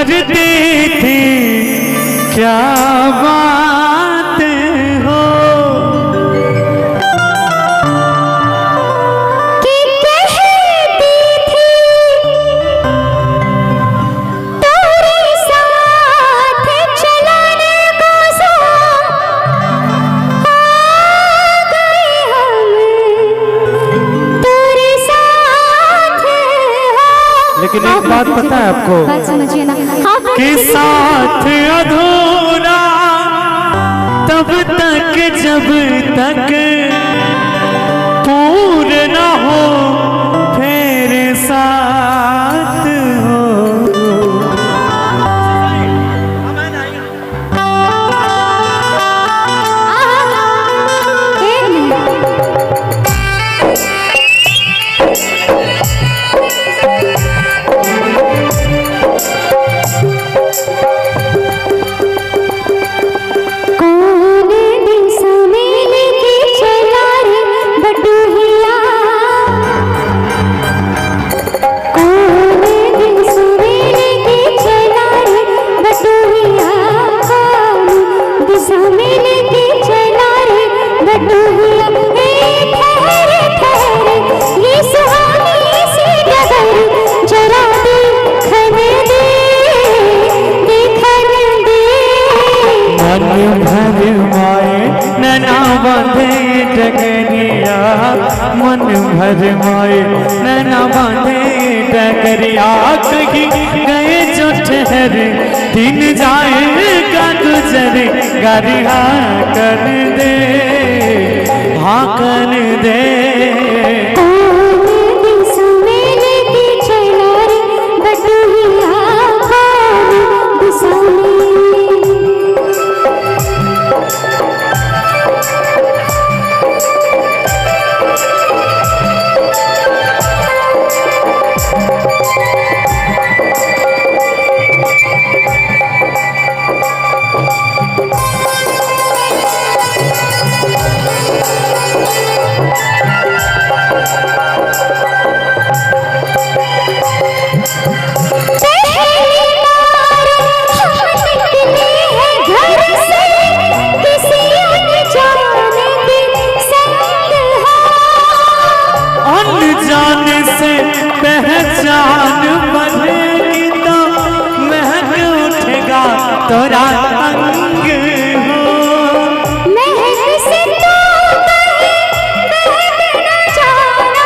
करते थे क्या बात हो कि कहती थी तेरे साथ चलने को सो आ गए हम तेरे साथ हो। लेकिन एक बात पता है आपको बात समझिए ना कि साथ अधूरा तब तक जब तक पूर्ण न हो फिर साथ हो। मन भर माए नैना बांधे डगरिया कहीं गए जो ठहर दिन जाएगा गुजर गारी हाँ कर दे हाँ कर दे। जाने से पहचान बढ़ेगी तो महक उठेगा तोरा अंग हो। महक से तो महक न जाना,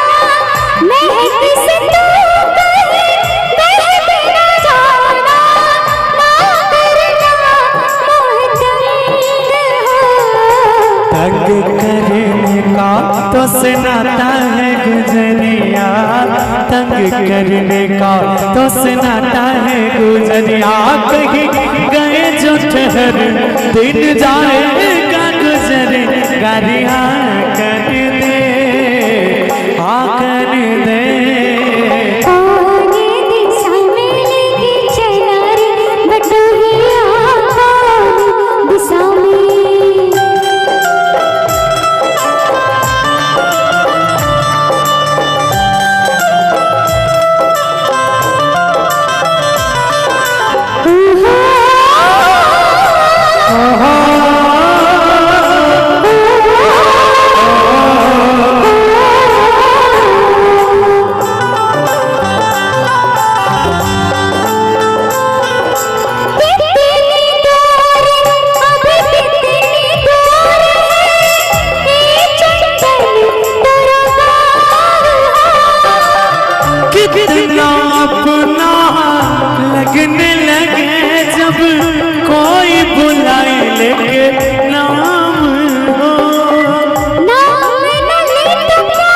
महक से तो महक न जाना, ना करना तंग करने का तो सुनाता है गुजरिया तंग करने का तो सुनाता है गुजरिया कहीं गए जो ठहर दिन जाएगा गुजर गारिया कर दे हाँ कर दे। कितना अपना लगने लगे जब कोई बुलाए लेके नाम हो। नाम न ले तो क्या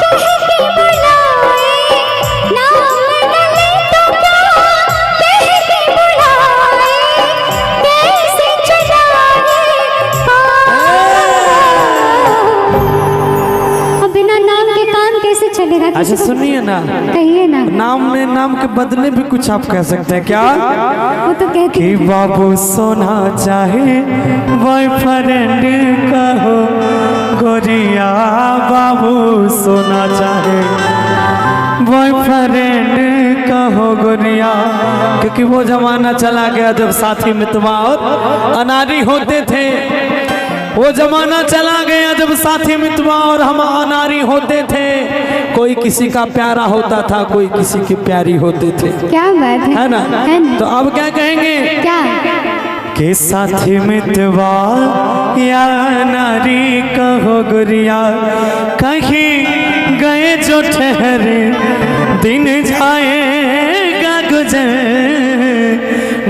कह के बुलाए, नाम न ले तो क्या कह के बुलाए, कैसे चलाए अब बिना नाम के काम कैसे चलेगा। अच्छा सुनिए ना कहिए ना। नाम में नाम के बदले भी कुछ आप कह सकते हैं क्या। वो तो कहती कि बाबू सोना चाहे बॉयफ्रेंड कहो गोरिया बाबू सोना चाहे बॉयफ्रेंड कहो गोरिया कि क्योंकि वो जमाना चला गया जब साथी मितवा और अनारी होते थे। वो जमाना चला गया जब साथी मितवा और हम अनारी होते थे। कोई किसी का प्यारा होता था, कोई किसी की प्यारी होते थे। क्या बात है ना? है ना? तो अब क्या कहेंगे क्या? के साथी मितवा या नारी कहो गुरिया, कहीं गए जो ठहरे दिन जाएगा गुजर,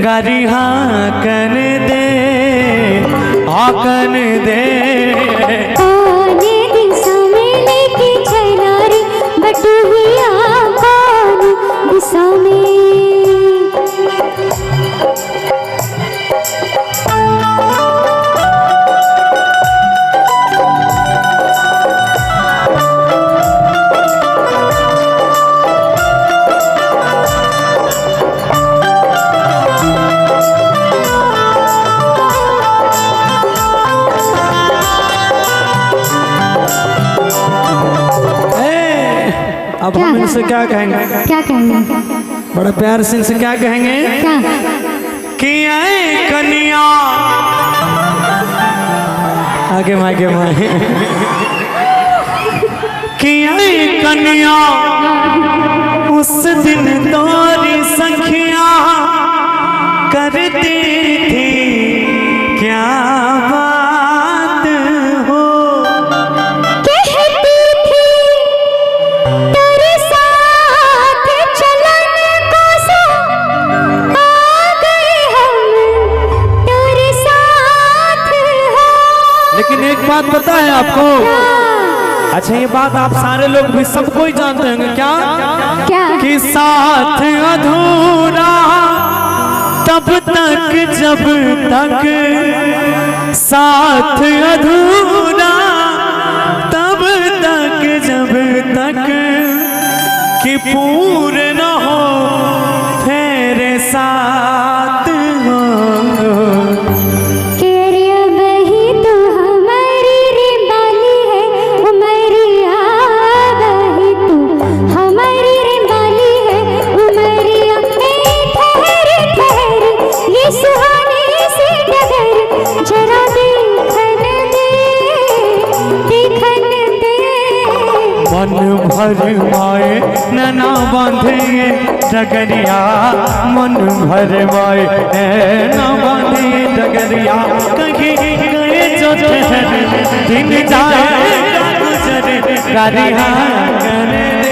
गारी हाकन दे हाकन दे। आने दिशा में लेके चला रे बटुहिया कौन दिशा में। अब हम इनसे क्या कहेंगे? क्या कहेंगे? बड़ा प्यार से इनसे क्या कहेंगे क्या? कि आए कन्या आगे मागे मागे कि आए कन्या उस दिन तोरी संख्या करती थी क्या बात हो। कहती थी तेरे साथ चलन को सो आ गए हम तेरे साथ हो। लेकिन एक बात पता है आपको? अच्छा ये बात आप सारे लोग भी सब कोई जानते होंगे। क्या? क्या? कि साथ अधूरा तब तक जब तक, साथ अधूरा तब तक जब तक कि पूर्ण न हो तेरे साथ हो। मन भर माए नैना बांधे डगरिया, मन भर माए नैना बांधे डगरिया, कहीं गए जो ठहर दिन जाए गुजर, गारी हाँ